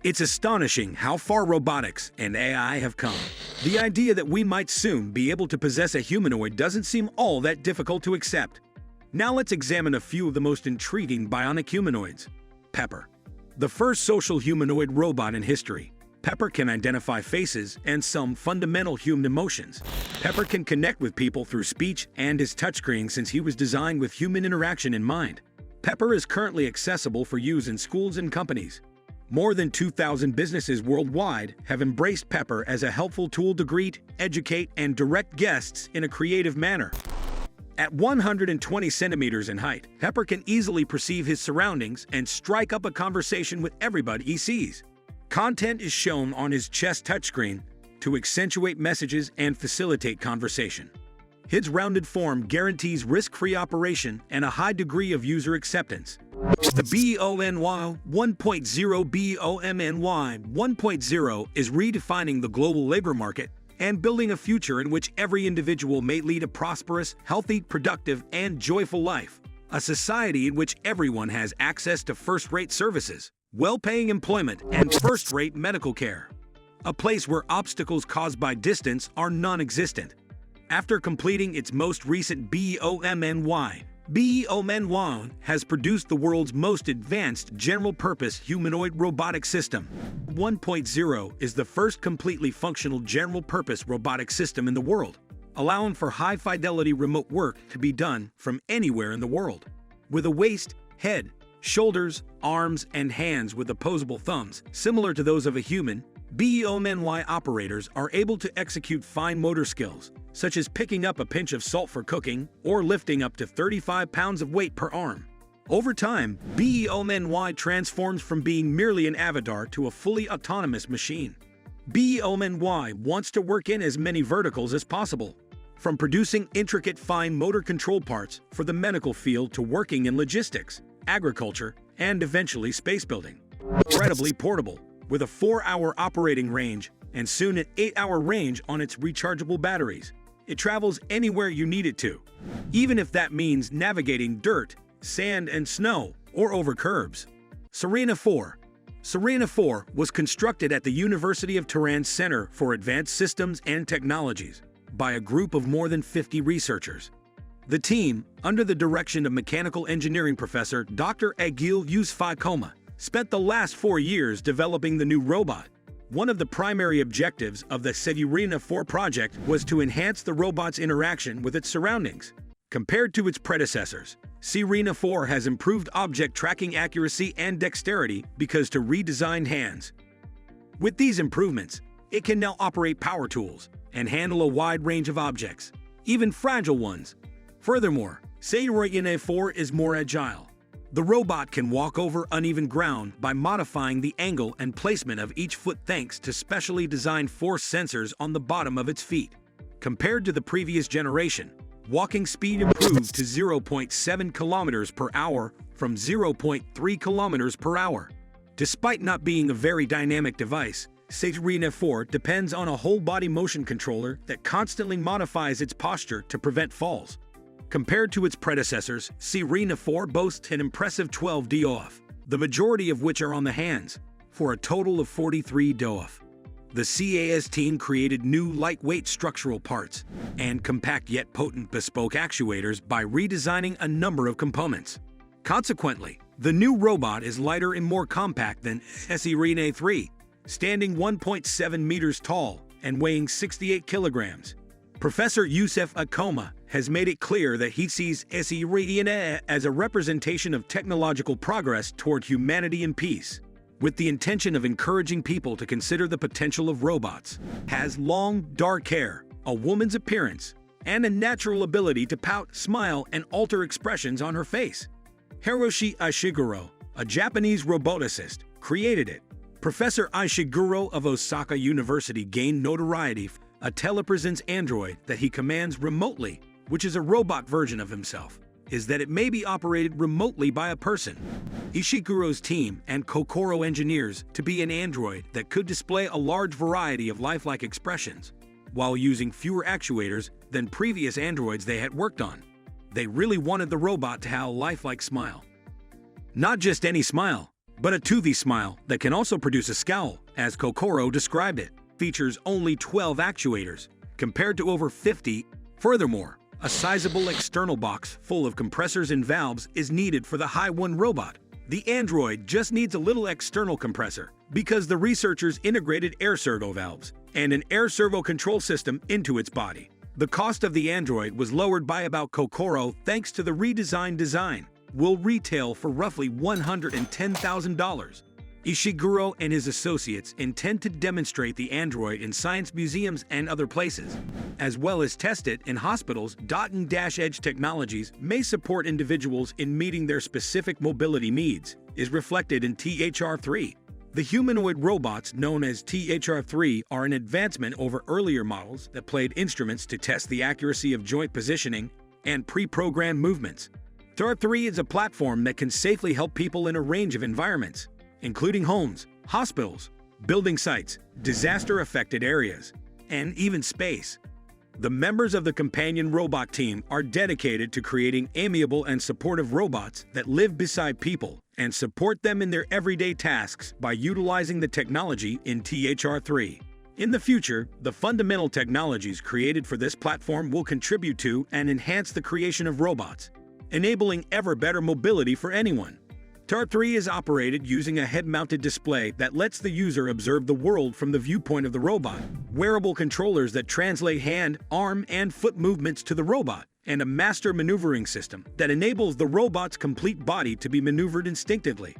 It's astonishing how far robotics and AI have come. The idea that we might soon be able to possess a humanoid doesn't seem all that difficult to accept. Now let's examine a few of the most intriguing bionic humanoids. Pepper. The first social humanoid robot in history. Pepper can identify faces and some fundamental human emotions. Pepper can connect with people through speech and his touchscreen since he was designed with human interaction in mind. Pepper is currently accessible for use in schools and companies. More than 2,000 businesses worldwide have embraced Pepper as a helpful tool to greet, educate, and direct guests in a creative manner. At 120 centimeters in height, Pepper can easily perceive his surroundings and strike up a conversation with everybody he sees. Content is shown on his chest touchscreen to accentuate messages and facilitate conversation. His rounded form guarantees risk-free operation and a high degree of user acceptance. The Bemen 1.0 Bemen 1.0 is redefining the global labor market and building a future in which every individual may lead a prosperous, healthy, productive, and joyful life. A society in which everyone has access to first-rate services, well-paying employment, and first-rate medical care. A place where obstacles caused by distance are non-existent. After completing its most recent Bemen 1 has produced the world's most advanced general-purpose humanoid robotic system. 1.0 is the first completely functional general-purpose robotic system in the world, allowing for high-fidelity remote work to be done from anywhere in the world. With a waist, head, shoulders, arms, and hands with opposable thumbs, similar to those of a human, Bemen operators are able to execute fine motor skills, such as picking up a pinch of salt for cooking or lifting up to 35 pounds of weight per arm. Over time, Bemen transforms from being merely an avatar to a fully autonomous machine. Bemen wants to work in as many verticals as possible, from producing intricate fine motor control parts for the medical field to working in logistics, agriculture, and eventually space building. Incredibly portable, with a 4-hour operating range and soon an 8-hour range on its rechargeable batteries. It travels anywhere you need it to, even if that means navigating dirt, sand, and snow, or over curbs. Serena IV. Serena IV was constructed at the University of Tehran's Center for Advanced Systems and Technologies by a group of more than 50 researchers. The team, under the direction of mechanical engineering professor Dr. Agil Yusuf, spent the last 4 years developing the new robot. One of the primary objectives of the Serena IV project was to enhance the robot's interaction with its surroundings. Compared to its predecessors, Serena IV has improved object tracking accuracy and dexterity because to redesigned hands. With these improvements, it can now operate power tools and handle a wide range of objects, even fragile ones. Furthermore, Serena IV is more agile. The robot can walk over uneven ground by modifying the angle and placement of each foot thanks to specially designed force sensors on the bottom of its feet. Compared to the previous generation, walking speed improved to 0.7 kilometers per hour from 0.3 kilometers per hour. Despite not being a very dynamic device, Serena IV depends on a whole-body motion controller that constantly modifies its posture to prevent falls. Compared to its predecessors, Serena IV boasts an impressive 12 DOF, the majority of which are on the hands, for a total of 43 DOF. The CAS team created new lightweight structural parts and compact yet potent bespoke actuators by redesigning a number of components. Consequently, the new robot is lighter and more compact than Serena III, standing 1.7 meters tall and weighing 68 kilograms. Professor Yusuf Akoma has made it clear that he sees Serena as a representation of technological progress toward humanity and peace, with the intention of encouraging people to consider the potential of robots. Has long, dark hair, a woman's appearance, and a natural ability to pout, smile, and alter expressions on her face. Hiroshi Ishiguro, a Japanese roboticist, created it. Professor Ishiguro of Osaka University gained notoriety for a telepresence android that he commands remotely, which is a robot version of himself, is that it may be operated remotely by a person. Ishiguro's team and Kokoro engineers to be an android that could display a large variety of lifelike expressions, while using fewer actuators than previous androids they had worked on. They really wanted the robot to have a lifelike smile. Not just any smile, but a toothy smile that can also produce a scowl, as Kokoro described it, features only 12 actuators, compared to over 50. Furthermore, a sizable external box full of compressors and valves is needed for the High-One robot. The android just needs a little external compressor because the researchers integrated air servo valves and an air servo control system into its body. The cost of the android was lowered by about Kokoro thanks to the redesigned design. Will retail for roughly $110,000. Ishiguro and his associates intend to demonstrate the android in science museums and other places, as well as test it in hospitals. Edge technologies may support individuals in meeting their specific mobility needs, is reflected in THR3. The humanoid robots known as THR3 are an advancement over earlier models that played instruments to test the accuracy of joint positioning and pre-programmed movements. THR3 is a platform that can safely help people in a range of environments, including homes, hospitals, building sites, disaster-affected areas, and even space. The members of the companion robot team are dedicated to creating amiable and supportive robots that live beside people and support them in their everyday tasks by utilizing the technology in THR3. In the future, the fundamental technologies created for this platform will contribute to and enhance the creation of robots, enabling ever better mobility for anyone. THR3 is operated using a head-mounted display that lets the user observe the world from the viewpoint of the robot, wearable controllers that translate hand, arm, and foot movements to the robot, and a master maneuvering system that enables the robot's complete body to be maneuvered instinctively.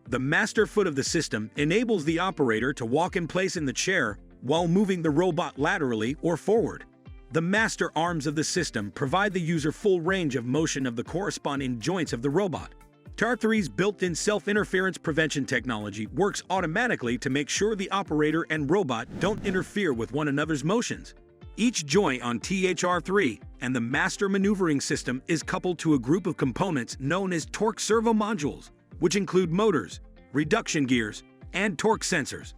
The master foot of the system enables the operator to walk in place in the chair while moving the robot laterally or forward. The master arms of the system provide the user full range of motion of the corresponding joints of the robot. THR3's built-in self-interference prevention technology works automatically to make sure the operator and robot don't interfere with one another's motions. Each joint on THR3 and the master maneuvering system is coupled to a group of components known as torque servo modules, which include motors, reduction gears, and torque sensors.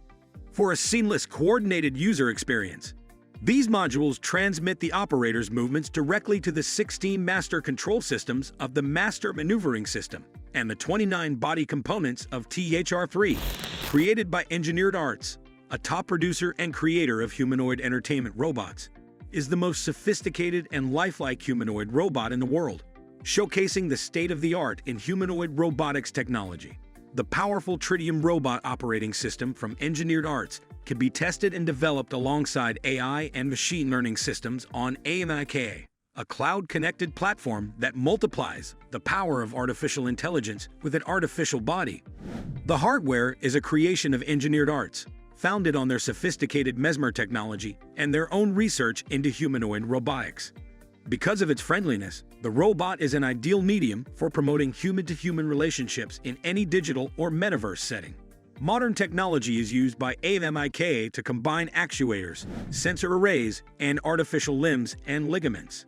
For a seamless, coordinated user experience, these modules transmit the operator's movements directly to the 16 master control systems of the master maneuvering system and the 29 body components of THR3, created by Engineered Arts, a top producer and creator of humanoid entertainment robots, is the most sophisticated and lifelike humanoid robot in the world, showcasing the state-of-the-art in humanoid robotics technology. The powerful Tritium robot operating system from Engineered Arts can be tested and developed alongside AI and machine learning systems on bionic, a cloud-connected platform that multiplies the power of artificial intelligence with an artificial body. The hardware is a creation of Engineered Arts, founded on their sophisticated mesmer technology and their own research into humanoid robotics. Because of its friendliness, the robot is an ideal medium for promoting human-to-human relationships in any digital or metaverse setting. Modern technology is used by AMIK to combine actuators, sensor arrays, and artificial limbs and ligaments.